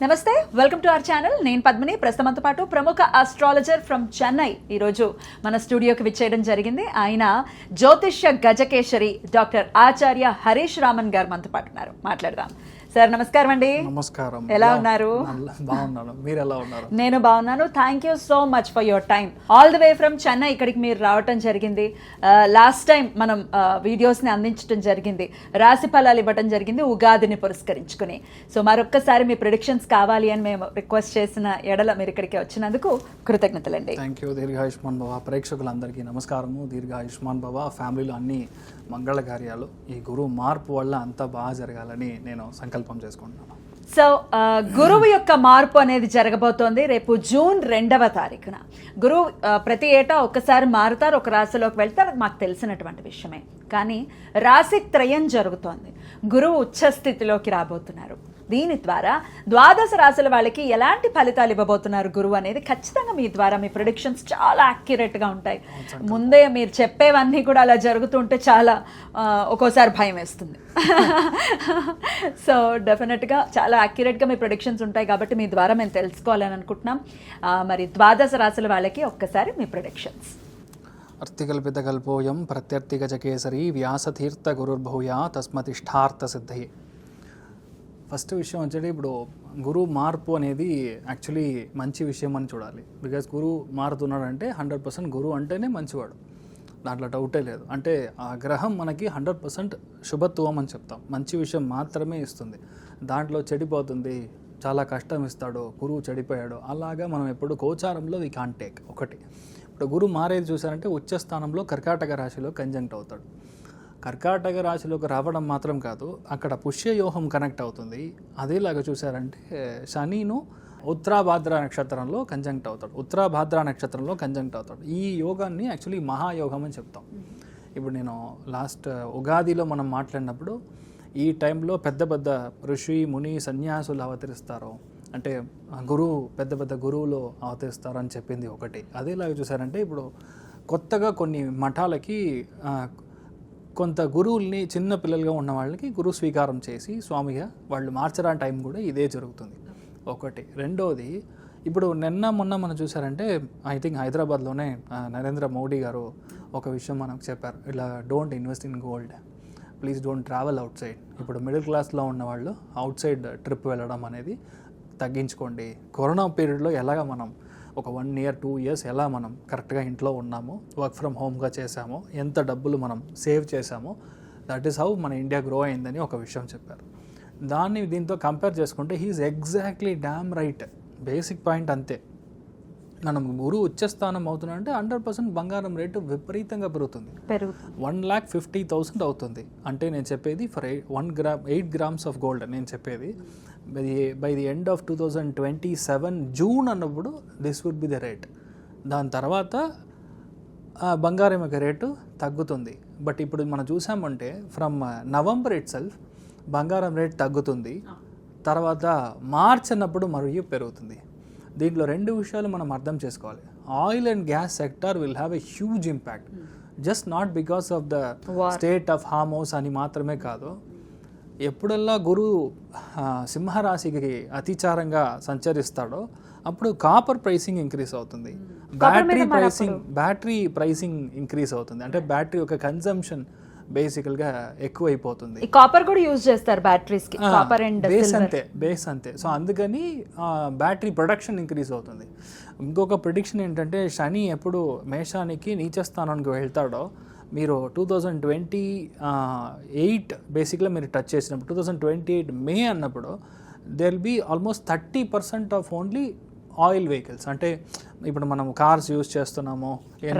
నమస్తే, welcome to our channel. నేను పద్మిని. ప్రస్తుతంతో పాటు ప్రముఖ ఆస్ట్రాలజర్ ఫ్రమ్ చెన్నై ఈరోజు మన స్టూడియోకి విచ్చేయడం జరిగింది. ఆయన జ్యోతిష్య గజకేశరి డాక్టర్ ఆచార్య హరీష్ రామన్ గారు మనతో పాటు ఉన్నారు. మాట్లాడదాం. సార్ నమస్కారం అండి. నమస్కారం. ఎలా ఉన్నారు? బాగున్నాను. మీరు ఎలా ఉన్నారు? నేను బాగున్నాను. Thank you so much for your time. All the way from Chennai ఇక్కడికి మీరు రావటం జరిగింది. లాస్ట్ టైం మనం వీడియోస్ని అందించడం జరిగింది, రాశి ఫలాలు ఇవ్వడం జరిగింది ఉగాదిని పురస్కరించుకుని. సో మరొక్కసారి మీ ప్రిడిక్షన్స్ కావాలి అని మేము రిక్వెస్ట్ చేసిన ఎడల మీరు ఇక్కడికి వచ్చినందుకు కృతజ్ఞతలండి. Thank you. దీర్ఘాయుష్మాన్ భవ. ప్రేక్షకులందరికీ నమస్కారము. దీర్ఘాయుష్మాన్ భవ. ఫ్యామిలీలో అన్ని మంగళ కార్యాలు ఈ గురువు మార్పు వల్ల అంతా బాగా జరగాలని నేను సంకల్పం చేసుకుంటున్నాను. సో గురువు యొక్క మార్పు అనేది జరగబోతోంది రేపు జూన్ 2వ తారీఖున. గురువు ప్రతి ఏటా ఒక్కసారి మారుతారు, ఒక రాశిలోకి వెళ్తారు, అది మాకు తెలిసినటువంటి విషయమే. కానీ రాశి త్రయం జరుగుతోంది. గురువు ఉచ్చస్థితిలోకి రాబోతున్నారు. దీని ద్వారా ద్వాదశ రాశుల వాళ్ళకి ఎలాంటి ఫలితాలు ఇవ్వబోతున్నారు గురువు అనేది ఖచ్చితంగా మీ ద్వారా మీ ప్రిడిక్షన్స్ చాలా యాక్యురేట్గా ఉంటాయి. ముందే మీరు చెప్పేవన్నీ కూడా అలా జరుగుతుంటే చాలా ఒక్కోసారి భయం వేస్తుంది. సో డెఫినెట్గా చాలా యాక్యురేట్గా మీ ప్రిడిక్షన్స్ ఉంటాయి కాబట్టి మీ ద్వారా మేము తెలుసుకోవాలని అనుకుంటున్నాం. మరి ద్వాదశ రాశుల వాళ్ళకి ఒక్కసారి మీ ప్రిడిక్షన్స్. అర్థికల్పితకల్పోయం ప్రత్యర్థిగజకేసరి వ్యాసతీర్థ గురుర్భూయా తస్మతిష్టార్థ సిద్ధి. ఫస్ట్ విషయం వచ్చేది, ఇప్పుడు గురువు మార్పు అనేది యాక్చువల్లీ మంచి విషయం అని చూడాలి. బికాజ్ గురువు మారుతున్నాడంటే 100% గురువు అంటేనే మంచివాడు, దాంట్లో డౌటే లేదు. అంటే ఆ గ్రహం మనకి 100% శుభత్వం అని చెప్తాం. మంచి విషయం మాత్రమే ఇస్తుంది. దాంట్లో చెడిపోతుంది, చాలా కష్టం ఇస్తాడు, గురువు చెడిపోయాడు, అలాగా మనం ఎప్పుడు గోచారంలో వి కాంట్ టేక్. ఒకటి, ఇప్పుడు గురువు మారేది చూసారంటే ఉచ్చస్థానంలో కర్కాటక రాశిలో కంజంక్ట్ అవుతాడు. కర్కాటక రాశిలోకి రావడం మాత్రం కాదు, అక్కడ పుష్యయోహం కనెక్ట్ అవుతుంది. అదేలాగా చూసారంటే శనిను ఉత్తరాభాద్ర నక్షత్రంలో కంజంక్ట్ అవుతాడు, ఉత్తరాభాద్ర నక్షత్రంలో కంజంక్ట్ అవుతాడు. ఈ యోగాన్ని యాక్చువల్లీ మహాయోగం అని చెప్తాం. ఇప్పుడు నేను లాస్ట్ ఉగాదిలో మనం మాట్లాడినప్పుడు ఈ టైంలో పెద్ద పెద్ద ఋషి ముని సన్యాసులు అవతరిస్తారు, అంటే గురువు పెద్ద పెద్ద గురువులు అవతరిస్తారు అని చెప్పింది ఒకటి. అదేలాగా చూసారంటే ఇప్పుడు కొత్తగా కొన్ని మఠాలకి కొంత గురువుల్ని చిన్న పిల్లలుగా ఉన్న వాళ్ళకి గురువు స్వీకారం చేసి స్వామిగా వాళ్ళు మార్చడానికి టైం కూడా ఇదే జరుగుతుంది. ఒకటి. రెండోది, ఇప్పుడు నిన్న మొన్న మనం చూసారంటే ఐ థింక్ హైదరాబాద్లోనే నరేంద్ర మోడీ గారు ఒక విషయం మనకు చెప్పారు, ఇలా don't invest in gold, please don't travel out side. ఇప్పుడు మిడిల్ క్లాస్లో ఉన్న వాళ్ళు అవుట్ సైడ్ ట్రిప్ వెళ్ళడం అనేది తగ్గించుకోండి. కరోనా పీరియడ్లో ఎలాగ మనం ఒక 1 year 2 years ఎలా మనం కరెక్ట్గా ఇంట్లో ఉన్నామో, వర్క్ ఫ్రమ్ హోమ్గా చేసామో, ఎంత డబ్బులు మనం సేవ్ చేసామో, దట్ ఈస్ హౌ మన ఇండియా గ్రో అయిందని ఒక విషయం చెప్పారు. దాన్ని దీంతో కంపేర్ చేసుకుంటే he is exactly damn right. Basic point అంతే. మనం గురువు ఉచ్చస్థానం అవుతున్నాడంటే 100% బంగారం రేటు విపరీతంగా పెరుగుతుంది. 1,50,000 అవుతుంది. అంటే నేను చెప్పేది ఫర్ 8 grams ఆఫ్ గోల్డ్ నేను చెప్పేది. By the end of 2027 June అన్నప్పుడు this would be the rate. దాని తర్వాత బంగారం యొక్క రేటు తగ్గుతుంది. బట్ ఇప్పుడు మనం చూసామంటే ఫ్రమ్ నవంబర్ ఇట్ సెల్ఫ్ బంగారం రేట్ తగ్గుతుంది, తర్వాత మార్చ్ అన్నప్పుడు మరియు పెరుగుతుంది. దీంట్లో 2 విషయాలు మనం అర్థం చేసుకోవాలి. Oil and gas sector will have a huge impact, just not because of the state of Hormuz అని మాత్రమే కాదు. ఎప్పుడల్లా గురువు సింహరాశికి అతిచారంగా సంచరిస్తాడో అప్పుడు కాపర్ ప్రైసింగ్ ఇంక్రీజ్ అవుతుంది, బ్యాటరీ ప్రైసింగ్ ఇంక్రీజ్ అవుతుంది. అంటే బ్యాటరీ యొక్క కన్జంప్షన్ బేసికల్గా ఎక్కువైపోతుంది. కాపర్ కూడా యూజ్ చేస్తారు బ్యాటరీస్ కి, కాపర్ అండ్ బేస్ అంతే. సో అందుకని బ్యాటరీ ప్రొడక్షన్ ఇంక్రీజ్ అవుతుంది. ఇంకొక ప్రిడిక్షన్ ఏంటంటే, శని ఎప్పుడు మేషానికి నీచస్థానానికి వెళ్తాడో, మీరు 2028 బేసిక్గా మీరు టచ్ చేసినప్పుడు 2028 మే అన్నప్పుడు there will be almost 30% of only oil vehicles. అంటే ఇప్పుడు మనం కార్స్ యూజ్ చేస్తున్నాము,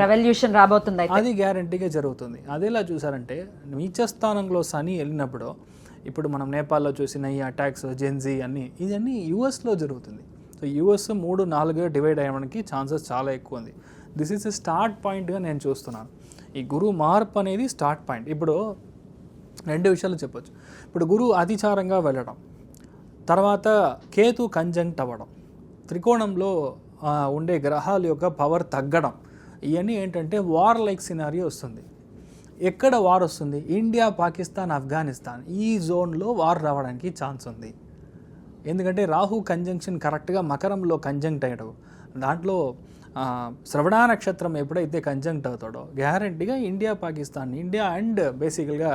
రెవల్యూషన్ రాబోతుంది, అది గ్యారంటీగా జరుగుతుంది. అదేలా చూసారంటే నీచస్థానంలో శని వెళ్ళినప్పుడు, ఇప్పుడు మనం నేపాల్లో చూసిన ఈ అటాక్స్ జెన్జీ అన్నీ ఇవన్నీ యూఎస్లో జరుగుతుంది. సో యూఎస్ 3-4గా డివైడ్ అయ్యడానికి ఛాన్సెస్ చాలా ఎక్కువ ఉంది. దిస్ ఈస్ ఎ స్టార్ట్ పాయింట్గా నేను చూస్తున్నాను. ఈ గురువు మార్పు అనేది స్టార్ట్ పాయింట్. ఇప్పుడు 2 విషయాలు చెప్పొచ్చు. ఇప్పుడు గురువు అతిచారంగా వెళ్ళడం, తర్వాత కేతు కంజంక్ట్ అవ్వడం, త్రికోణంలో ఉండే గ్రహాల యొక్క పవర్ తగ్గడం, ఇవన్నీ ఏంటంటే వార్ లైక్ సినారియో వస్తుంది. ఎక్కడ వార్ వస్తుంది? ఇండియా, పాకిస్తాన్, ఆఫ్ఘనిస్తాన్ ఈ జోన్లో వార్ రావడానికి ఛాన్స్ ఉంది. ఎందుకంటే రాహు కంజంక్షన్ కరెక్ట్గా మకరంలో కంజంక్ట్ అయ్యడం, దాంట్లో శ్రవణ నక్షత్రం ఎప్పుడైతే కంజంక్ట్ అవుతాడో గ్యారంటీగా ఇండియా పాకిస్తాన్, ఇండియా అండ్ బేసికల్గా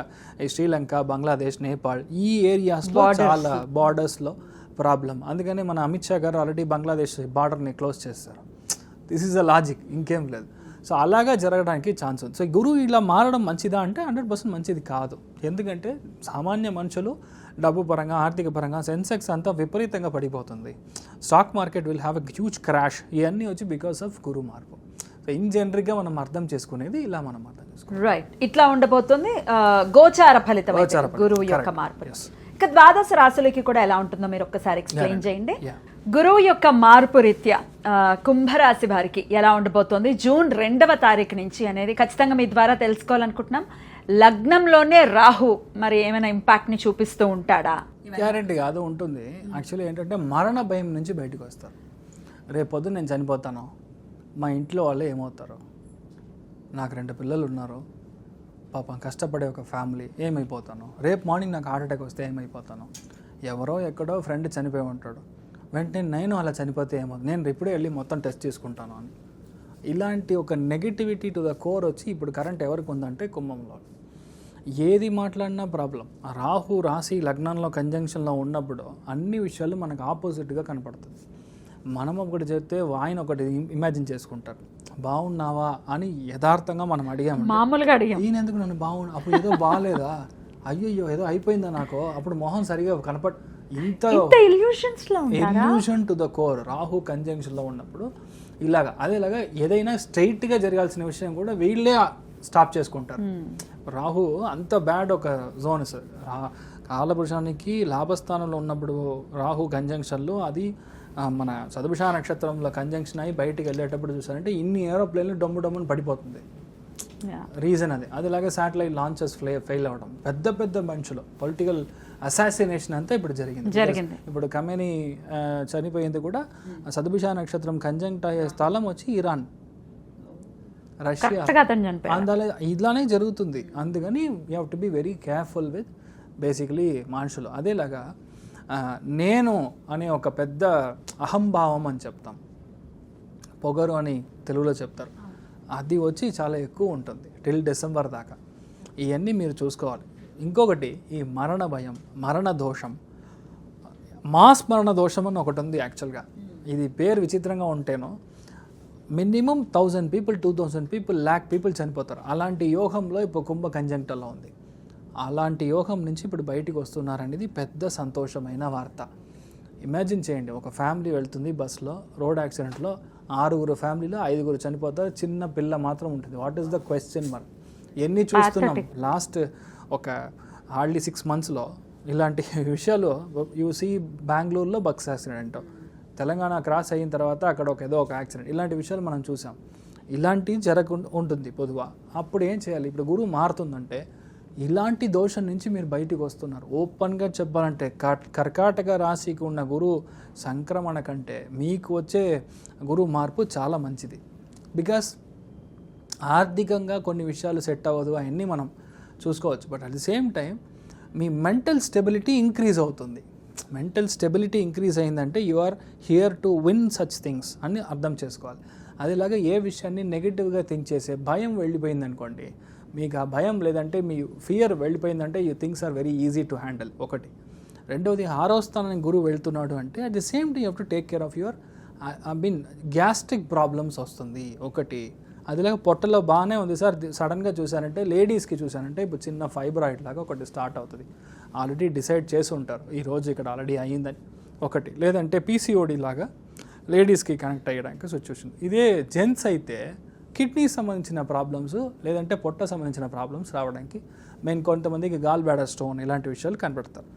శ్రీలంక, బంగ్లాదేశ్, నేపాల్ ఈ ఏరియాస్లో చాలా బార్డర్స్లో ప్రాబ్లం. అందుకని మన అమిత్ షా గారు ఆల్రెడీ బంగ్లాదేశ్ బార్డర్ని క్లోజ్ చేస్తారు. దిస్ ఈజ్ అ లాజిక్, ఇంకేం లేదు. సో అలాగా జరగడానికి ఛాన్స్ ఉంది. సో గురువు ఇలా మారడం మంచిదా అంటే 100% మంచిది కాదు. ఎందుకంటే సామాన్య మనుషులు డబ్బు పరంగా, ఆర్థిక పరంగా సెన్సెక్స్ అంతా విపరీతంగా పడిపోతుంది. Stock market will have a huge crash. ఇవన్నీ వచ్చి బికాస్ ఆఫ్ గురు మార్పు. సో ఇన్ జనరల్గా మనం అర్థం చేసుకునేది ఇలా మనం అర్థం చేసుకున్నాం. రైట్, ఇట్లా ఉండబోతుంది గోచార ఫలితం గురువు యొక్క మార్పు. ఇక ద్వాదశ రాశులకి కూడా ఎలా ఉంటుందో మీరు ఒక్కసారి ఎక్స్ప్లెయిన్ చేయండి. గురువు యొక్క మార్పు రీత్యా కుంభరాశి వారికి ఎలా ఉండబోతోంది జూన్ 2వ తారీఖు నుంచి అనేది ఖచ్చితంగా మీ ద్వారా తెలుసుకోవాలనుకుంటున్నాం. లగ్నంలోనే రాహు మరి ఏమైనా ఇంపాక్ట్ ని చూపిస్తూ ఉంటాడా? గ్యారెంటీ కాదు, ఉంటుంది. యాక్చువల్లీ ఏంటంటే మరణ భయం నుంచి బయటకు వస్తారు. రేపు పొద్దున్న నేను చనిపోతాను, మా ఇంట్లో వాళ్ళే ఏమవుతారు, నాకు 2 పిల్లలు ఉన్నారు, పాపం కష్టపడే ఒక ఫ్యామిలీ, ఏమైపోతాను, రేపు మార్నింగ్ నాకు హార్ట్ అటాక్ వస్తే ఏమైపోతాను, ఎవరో ఎక్కడో ఫ్రెండ్ చనిపోయి ఉంటాడు, వెంటనే నేను అలా చనిపోతే ఏమవుతుంది, నేను ఇప్పుడే వెళ్ళి మొత్తం టెస్ట్ చేసుకుంటాను అని. ఇలాంటి ఒక నెగిటివిటీ టు ద కోర్ వచ్చి ఇప్పుడు కరెంట్ ఎవరికి ఉందంటే కుంభంలో. ఏది మాట్లాడినా ప్రాబ్లం. రాహు రాశి లగ్నంలో కంజంక్షన్లో ఉన్నప్పుడు అన్ని విషయాలు మనకు ఆపోజిట్గా కనపడుతుంది. మనం ఒకటి చెప్తే ఆయన ఒకటి ఇమాజిన్ చేసుకుంటారు. బాగున్నావా అని యథార్థంగా మనం అడిగాము, మామూలుగా అడిగాం, ఈయన ఎందుకు నన్ను అప్పుడు ఏదో బాగాలేదా, అయ్యో ఏదో అయిపోయిందా నాకు, అప్పుడు మొహం సరిగా illusion to the core. Rahu కంజంక్షన్లో ఉన్నప్పుడు ఇలాగా అదేలాగా ఏదైనా స్ట్రైట్గా జరగాల్సిన విషయం కూడా వీళ్ళే స్టాప్ చేసుకుంటారు. రాహు అంత బ్యాడ్ ఒక జోన్ సార్. కాలపురుషానికి లాభస్థానంలో ఉన్నప్పుడు రాహు కంజంక్షన్లో అది మన సదుభిష నక్షత్రంలో కంజంక్షన్ అయ్యి బయటికి వెళ్ళేటప్పుడు చూసారంటే ఇన్ని ఏరోప్లేన్లు డమ్ముని పడిపోతుంది. రీజన్ అదిలాగే శాటిలైట్ లాంచెస్ ఫెయిల్ అవ్వడం, పెద్ద పెద్ద మనుషులు పొలిటికల్ అసాసినేషన్ అంతా ఇప్పుడు జరిగింది. ఇప్పుడు ఖమేనీ చనిపోయింది కూడా సదుభిష నక్షత్రం కంజంక్ట్ అయ్యే స్థలం వచ్చి ఇరాన్, రష్యా, ఇలానే జరుగుతుంది. అందుకని you have to be very careful with basically మనుషులు. అదేలాగా నేను అనే ఒక పెద్ద అహంభావం అని చెప్తాం, పొగరు అని తెలుగులో చెప్తారు, అది వచ్చి చాలా ఎక్కువ ఉంటుంది టిల్ డిసెంబర్ దాకా. ఇవన్నీ మీరు చూసుకోవాలి. ఇంకొకటి ఈ మరణ భయం, మరణ దోషం, మాస్ మరణ దోషం అని ఒకటి ఉంది. యాక్చువల్గా ఇది పేరు విచిత్రంగా ఉంటేనో మినిమం 1000 పీపుల్, 2000 పీపుల్, 1,00,000 పీపుల్ చనిపోతారు. అలాంటి యోగంలో ఇప్పుడు కుంభ కంజంక్టర్లో ఉంది. అలాంటి యోగం నుంచి ఇప్పుడు బయటికి వస్తున్నారనేది పెద్ద సంతోషమైన వార్త. ఇమాజిన్ చేయండి, ఒక ఫ్యామిలీ వెళ్తుంది బస్సులో, రోడ్ యాక్సిడెంట్లో 6 ఫ్యామిలీలో 5 చనిపోతారు, చిన్న పిల్ల మాత్రం ఉంటుంది. What is the question mark? ఎన్ని చూస్తున్నాం లాస్ట్ ఒక హార్డ్లీ 6 monthsలో ఇలాంటి విషయాలు. యూసీ బెంగళూరులో బస్ యాక్సిడెంట్, తెలంగాణ క్రాస్ అయిన తర్వాత అక్కడ ఏదో ఒక యాక్సిడెంట్, ఇలాంటి విషయాలు మనం చూసాం. ఇలాంటివి జరగకుండా ఉంటుంది పొదువా. అప్పుడు ఏం చేయాలి? ఇప్పుడు గురువు మారుతుందంటే ఇలాంటి దోషం నుంచి మీరు బయటకు వస్తున్నారు. ఓపెన్గా చెప్పాలంటే కర్కాటక రాశికి ఉన్న గురువు సంక్రమణ కంటే మీకు వచ్చే గురువు మార్పు చాలా మంచిది. బికాస్ ఆర్థికంగా కొన్ని విషయాలు సెట్ అవ్వదు, అవన్నీ మనం చూసుకోవచ్చు. But at the same time మీ మెంటల్ స్టెబిలిటీ ఇంక్రీజ్ అవుతుంది. మెంటల్ స్టెబిలిటీ ఇంక్రీజ్ అయిందంటే you are here to win such things అని అర్థం చేసుకోవాలి. అదేలాగా ఏ విషయాన్ని నెగిటివ్గా థింక్ చేసే భయం వెళ్ళిపోయింది అనుకోండి, మీకు ఆ భయం లేదంటే మీ ఫియర్ వెళ్ళిపోయిందంటే you things are very easy to handle. ఒకటి. రెండవది 6వ స్థానానికి గురువు వెళ్తున్నాడు అంటే at the same time you have to take care of your gastric problems వస్తుంది ఒకటి. అదిలాగా పొట్టలో బాగానే ఉంది సార్, సడన్గా చూసానంటే లేడీస్కి చూసానంటే ఇప్పుడు చిన్న ఫైబ్రాయిడ్ లాగా ఒకటి స్టార్ట్ అవుతుంది. ఆల్రెడీ డిసైడ్ చేసి ఉంటారు ఈరోజు ఇక్కడ ఆల్రెడీ అయ్యిందని ఒకటి. లేదంటే పీసీఓడి లాగా లేడీస్కి కనెక్ట్ అయ్యడానికి సిచ్యువేషన్. ఇదే జెంట్స్ అయితే కిడ్నీ సంబంధించిన ప్రాబ్లమ్స్ లేదంటే పొట్ట సంబంధించిన ప్రాబ్లమ్స్ రావడానికి మెయిన్, కొంతమందికి గాల్ బ్లాడర్ స్టోన్ ఇలాంటి విషయాలు కనపడతారు.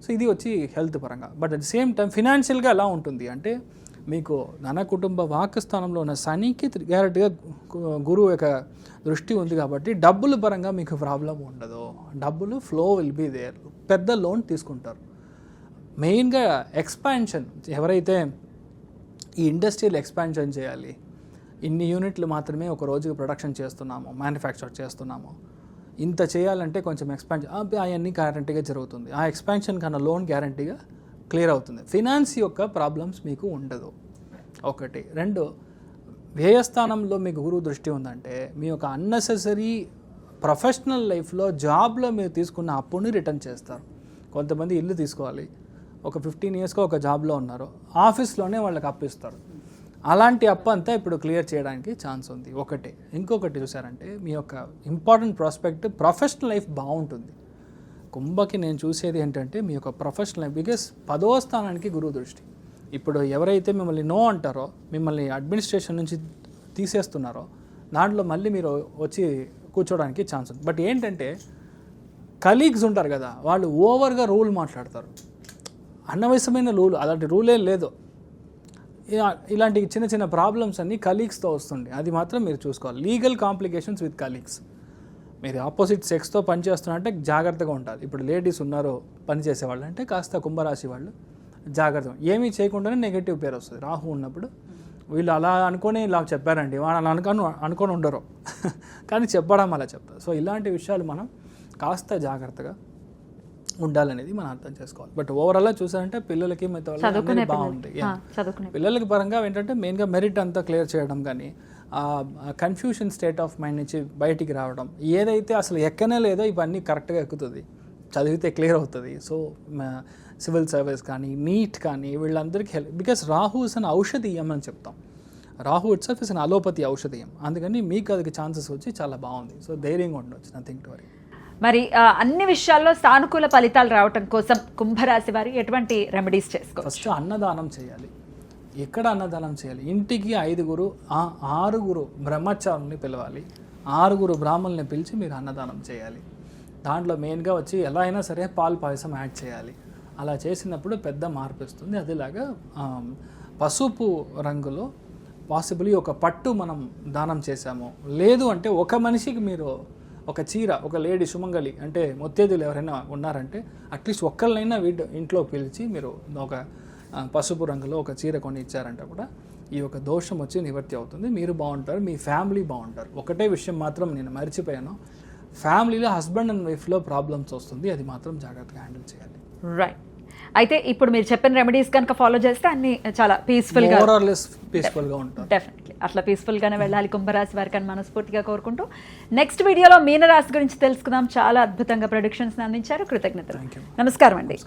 సో ఇది వచ్చి హెల్త్ పరంగా. But at the same time ఫినాన్షియల్గా ఎలా ఉంటుంది అంటే మీకు ధన కుటుంబ వాక్ స్థానంలో ఉన్న శనికి గ్యారెంటీగా గురువు యొక్క దృష్టి ఉంది కాబట్టి డబ్బుల పరంగా మీకు ప్రాబ్లం ఉండదు. డబ్బులు ఫ్లో విల్ బీ దేర్. పెద్ద లోన్ తీసుకుంటారు. మెయిన్గా ఎక్స్పాన్షన్, ఎవరైతే ఈ ఇండస్ట్రియల్ ఎక్స్పాన్షన్ చేయాలి, ఇన్ని యూనిట్లు మాత్రమే ఒక రోజుకి ప్రొడక్షన్ చేస్తున్నాము, మ్యానుఫ్యాక్చర్ చేస్తున్నాము, ఇంత చేయాలంటే కొంచెం ఎక్స్పాన్షన్ అవన్నీ గ్యారంటీగా జరుగుతుంది. ఆ ఎక్స్పాన్షన్ కన్నా లోన్ గ్యారంటీగా క్లియర్ అవుతుంది. ఫినాన్స్ యొక్క ప్రాబ్లమ్స్ మీకు ఉండదు. ఒకటి. రెండు, వ్యయస్థానంలో మీకు గురువు దృష్టి ఉందంటే మీ యొక్క అన్నెసెసరీ ప్రొఫెషనల్ లైఫ్లో జాబ్లో మీరు తీసుకున్న అప్పుని రిటర్న్ చేస్తారు. కొంతమంది ఇల్లు తీసుకోవాలి, ఒక 15 ఇయర్స్గా ఒక జాబ్లో ఉన్నారు, ఆఫీస్లోనే వాళ్ళకి అప్పు ఇస్తారు. అలాంటి అప్పు అంతా ఇప్పుడు క్లియర్ చేయడానికి ఛాన్స్ ఉంది. ఒకటి. ఇంకొకటి చూసారంటే మీ యొక్క ఇంపార్టెంట్ ప్రాస్పెక్ట్ ప్రొఫెషనల్ లైఫ్ బాగుంటుంది. కుంభకి నేను చూసేది ఏంటంటే మీ యొక్క ప్రొఫెషనల్ లైఫ్, బికాస్ 10వ స్థానానికి గురువు దృష్టి. ఇప్పుడు ఎవరైతే మిమ్మల్ని నో అంటారో, మిమ్మల్ని అడ్మినిస్ట్రేషన్ నుంచి తీసేస్తున్నారో, దాంట్లో మళ్ళీ మీరు వచ్చి కూర్చోడానికి ఛాన్స్ ఉంది. బట్ ఏంటంటే కలీగ్స్ ఉంటారు కదా, వాళ్ళు ఓవర్గా రూల్ మాట్లాడతారు. అనవసరమైన రూల్, అలాంటి రూలే లేదు. ఇలాంటి చిన్న చిన్న ప్రాబ్లమ్స్ అన్నీ కలీగ్స్తో వస్తుంది. అది మాత్రం మీరు చూసుకోవాలి. Legal complications with colleagues. మీరు ఆపోజిట్ సెక్స్తో పనిచేస్తున్నారంటే జాగ్రత్తగా ఉండాలి. ఇప్పుడు లేడీస్ ఉన్నారు పనిచేసేవాళ్ళు అంటే కాస్త కుంభరాశి వాళ్ళు జాగ్రత్త. ఏమీ చేయకుండానే నెగిటివ్ పేరు వస్తుంది. రాహు ఉన్నప్పుడు వీళ్ళు అలా అనుకొని ఇలా చెప్పారండి, వాళ్ళు అలా అనుకొని ఉండరు కానీ చెప్పడం అలా చెప్తారు. సో ఇలాంటి విషయాలు మనం కాస్త జాగ్రత్తగా ఉండాలనేది మనం అర్థం చేసుకోవాలి. బట్ ఓవరాల్గా చూసారంటే పిల్లలకి మెథడాలజీ బాగుంది. పిల్లలకి పరంగా ఏంటంటే మెయిన్గా మెరిట్ అంతా క్లియర్ చేయడం, కానీ కన్ఫ్యూషన్ స్టేట్ ఆఫ్ మైండ్ నుంచి బయటికి రావడం, ఏదైతే అసలు ఎక్కనే లేదో ఇవన్నీ కరెక్ట్గా ఎక్కుతుంది, చదివితే క్లియర్ అవుతుంది. సో సివిల్ సర్వీస్ కానీ, నీట్ కానీ వీళ్ళందరికీ help. Because Rahu is an ఔషధీయం అని చెప్తాం. Rahu itself is an allopathy ఔషధీయం. అందుకని మీకు అది ఛాన్సెస్ వచ్చి చాలా బాగుంది. సో ధైర్యంగా ఉండొచ్చు, నథింగ్ టు వరీ. మరి అన్ని విషయాల్లో సానుకూల ఫలితాలు రావటం కోసం కుంభరాశి వారు ఎటువంటి రెమెడీస్ చేసుకోవాలి? ఫస్ట్ అన్నదానం చేయాలి. ఎక్కడ అన్నదానం చేయాలి? ఇంటికి 5 6 బ్రహ్మచారుల్ని పిలవాలి, 6 బ్రాహ్మణుల్ని పిలిచి మీరు అన్నదానం చేయాలి. దాంట్లో మెయిన్గా వచ్చి ఎలా అయినా సరే పాలు పాయసం యాడ్ చేయాలి. అలా చేసినప్పుడు పెద్ద మార్పు వస్తుంది. అదేలాగా పసుపు రంగులో పాసిబుల్లీ ఒక పట్టు మనం దానం చేశాము, లేదు అంటే ఒక మనిషికి మీరు ఒక చీర, ఒక లేడీ సుమంగలి అంటే ముత్తేదులు ఎవరైనా ఉన్నారంటే అట్లీస్ట్ ఒక్కళ్ళైనా ఇంట్లో పిలిచి మీరు ఒక పసుపు రంగులో ఒక చీర కొని ఇచ్చారంటే కూడా ఈ యొక్క దోషం వచ్చి నివర్తి అవుతుంది. మీరు బాగుంటారు, మీ ఫ్యామిలీ బాగుంటారు. ఒకటే విషయం మాత్రం నేను మర్చిపోయాను, ఫ్యామిలీలో హస్బెండ్ అండ్ వైఫ్లో ప్రాబ్లమ్స్ వస్తుంది, అది మాత్రం జాగ్రత్తగా హ్యాండిల్ చేయాలి. రైట్. అయితే ఇప్పుడు మీరు చెప్పిన రెమెడీస్ కనుక ఫాలో చేస్తే అన్ని చాలా పీస్ఫుల్గా ఉంటారు. డెఫినెట్లీ అట్లా పీస్ఫుల్గానే వెళ్ళాలి కుంభరాశి వారికి అని మనస్ఫూర్తిగా కోరుకుంటూ నెక్స్ట్ వీడియోలో మీనరాశి గురించి తెలుసుకుందాం. చాలా అద్భుతంగా ప్రొడిక్షన్స్ అందించారు. కృతజ్ఞతలు. Thank you. నమస్కారం అండి.